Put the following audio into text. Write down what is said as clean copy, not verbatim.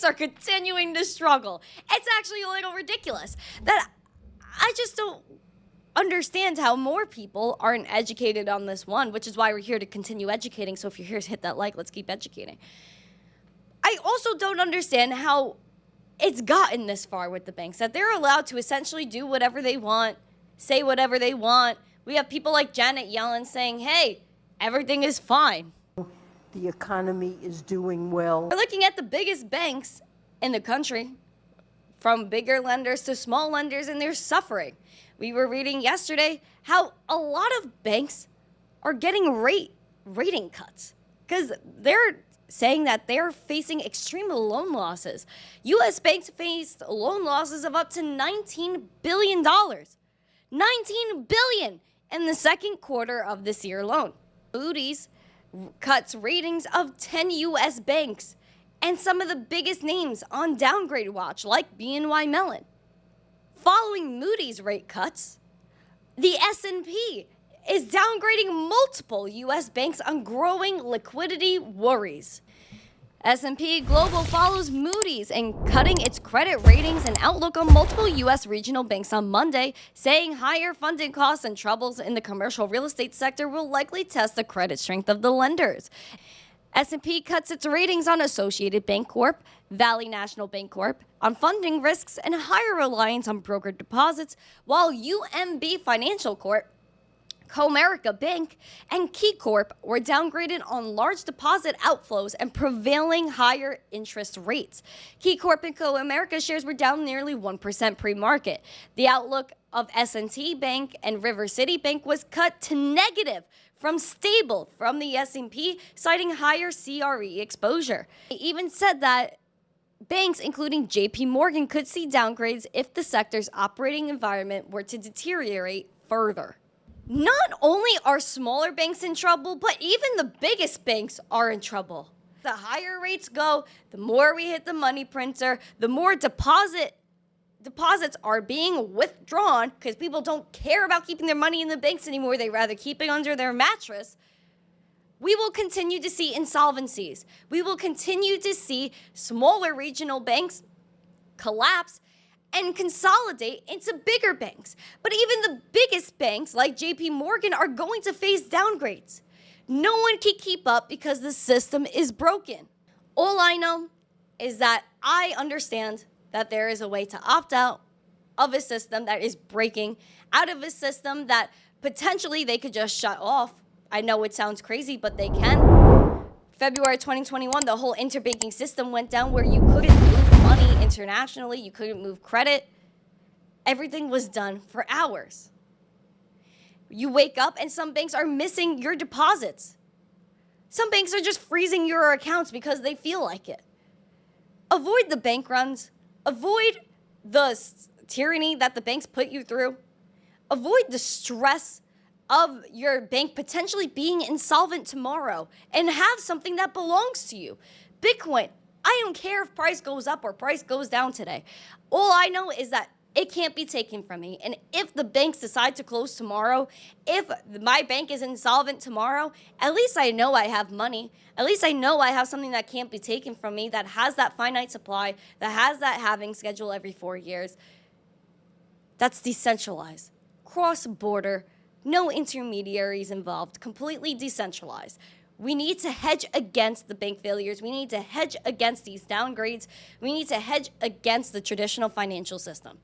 banks are continuing to struggle. It's actually a little ridiculous that I just don't understand how more people aren't educated on this one, which is why we're here to continue educating. So if you're here, hit that like. Let's keep educating. I also don't understand how it's gotten this far with the banks, that they're allowed to essentially do whatever they want, say whatever they want. We have people like Janet Yellen saying, hey, everything is fine. The economy is doing well. We're looking at the biggest banks in the country, from bigger lenders to small lenders, and they're suffering. We were reading yesterday how a lot of banks are getting rating cuts because they're saying that they're facing extreme loan losses. U.S. banks faced loan losses of up to $19 billion. $19 billion in the second quarter of this year alone. Moody's cuts ratings of 10 U.S. banks and some of the biggest names on downgrade watch, like BNY Mellon. Following Moody's rate cuts, the S&P is downgrading multiple U.S. banks on growing liquidity worries. S&P Global follows Moody's in cutting its credit ratings and outlook on multiple U.S. regional banks on Monday, saying higher funding costs and troubles in the commercial real estate sector will likely test the credit strength of the lenders. S&P cuts its ratings on Associated Bank Corp, Valley National Bank Corp, on funding risks and higher reliance on brokered deposits, while UMB Financial Corp, Comerica Bank, and Key Corp were downgraded on large deposit outflows and prevailing higher interest rates. Key Corp and Comerica shares were down nearly 1% pre-market. The outlook of S&T Bank and River City Bank was cut to negative from stable from the S&P, citing higher CRE exposure. They even said that banks, including JP Morgan, could see downgrades if the sector's operating environment were to deteriorate further. Not only are smaller banks in trouble, but even the biggest banks are in trouble. The higher rates go, the more we hit the money printer, the more deposits are being withdrawn because people don't care about keeping their money in the banks anymore. They rather keep it under their mattress. We will continue to see insolvencies. We will continue to see smaller regional banks collapse and consolidate into bigger banks. But even the biggest banks like JP Morgan are going to face downgrades. No one can keep up because the system is broken. All I know is that I understand that there is a way to opt out of a system that is breaking, out of a system that potentially they could just shut off. I know it sounds crazy, but they can. February 2021, the whole interbanking system went down where you couldn't move money internationally, you couldn't move credit. Everything was done for hours. You wake up and some banks are missing your deposits. Some banks are just freezing your accounts because they feel like it. Avoid the bank runs. Avoid the tyranny that the banks put you through. Avoid the stress of your bank potentially being insolvent tomorrow and have something that belongs to you. Bitcoin, I don't care if price goes up or price goes down today. All I know is that it can't be taken from me. And if the banks decide to close tomorrow, if my bank is insolvent tomorrow, at least I know I have money. At least I know I have something that can't be taken from me, that has that finite supply, that has that halving schedule every 4 years. That's decentralized, cross-border, no intermediaries involved, completely decentralized. We need to hedge against the bank failures. We need to hedge against these downgrades. We need to hedge against the traditional financial system.